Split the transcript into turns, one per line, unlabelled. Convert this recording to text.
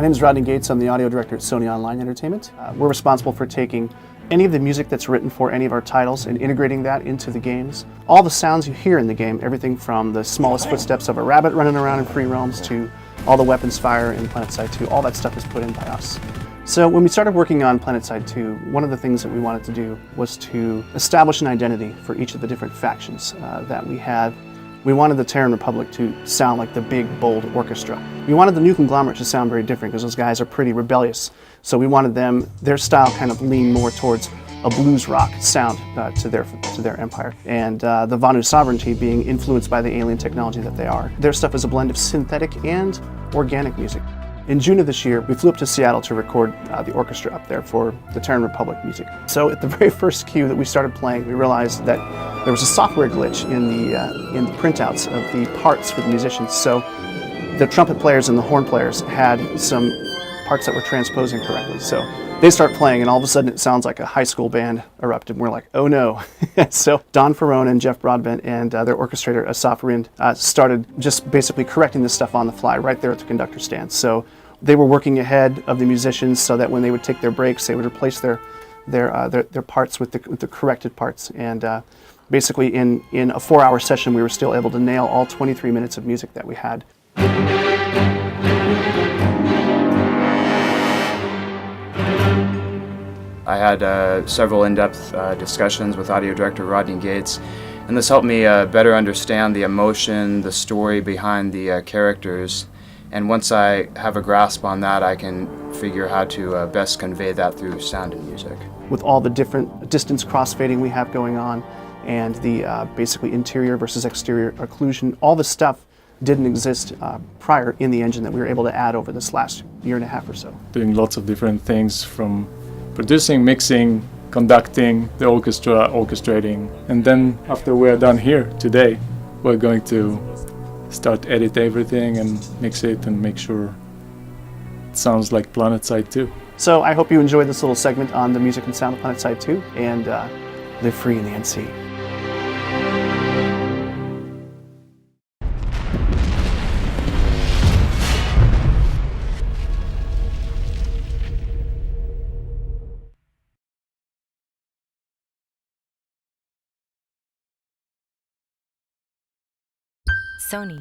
My name is Rodney Gates. I'm the audio director at Sony Online Entertainment. We're responsible for taking any of the music that's written for any of our titles and integrating that into the games. All the sounds you hear in the game, everything from the smallest footsteps of a rabbit running around in free roams to all the weapons fire in PlanetSide 2, all that stuff is put in by us. So when we started working on PlanetSide 2, one of the things that we wanted to do was to establish an identity for each of the different factions that we had. We wanted the Terran Republic to sound like the big, bold orchestra. We wanted the New Conglomerate to sound very different because those guys are pretty rebellious. So we wanted their style kind of lean more towards a blues rock sound to their empire. And the Vanu Sovereignty being influenced by the alien technology that they are. Their stuff is a blend of synthetic and organic music. In June of this year, we flew up to Seattle to record the orchestra up there for the Terran Republic music. So at the very first cue that we started playing, we realized that there was a software glitch in the printouts of the parts for the musicians. So the trumpet players and the horn players had some parts that were transposing correctly. So they start playing, and all of a sudden it sounds like a high school band erupted. We're like, oh no. So Don Ferrone and Jeff Broadbent and their orchestrator, Asaf Rind, started just basically correcting this stuff on the fly right there at the conductor stand. So they were working ahead of the musicians so that when they would take their breaks, they would replace their parts with the corrected parts. And basically in a 4-hour session, we were still able to nail all 23 minutes of music that we had.
I had several in-depth discussions with audio director Rodney Gates, and this helped me better understand the emotion, the story behind the characters. And once I have a grasp on that, I can figure how to best convey that through sound and music.
With all the different distance crossfading we have going on, and the basically interior versus exterior occlusion, all this stuff didn't exist prior in the engine that we were able to add over this last year and a half or so.
Doing lots of different things from producing, mixing, conducting, the orchestra, orchestrating. And then after we're done here today, we're going to start edit everything and mix it and make sure it sounds like PlanetSide 2.
So I hope you enjoyed this little segment on the music and sound of PlanetSide 2, and live free in the NC.
Sony.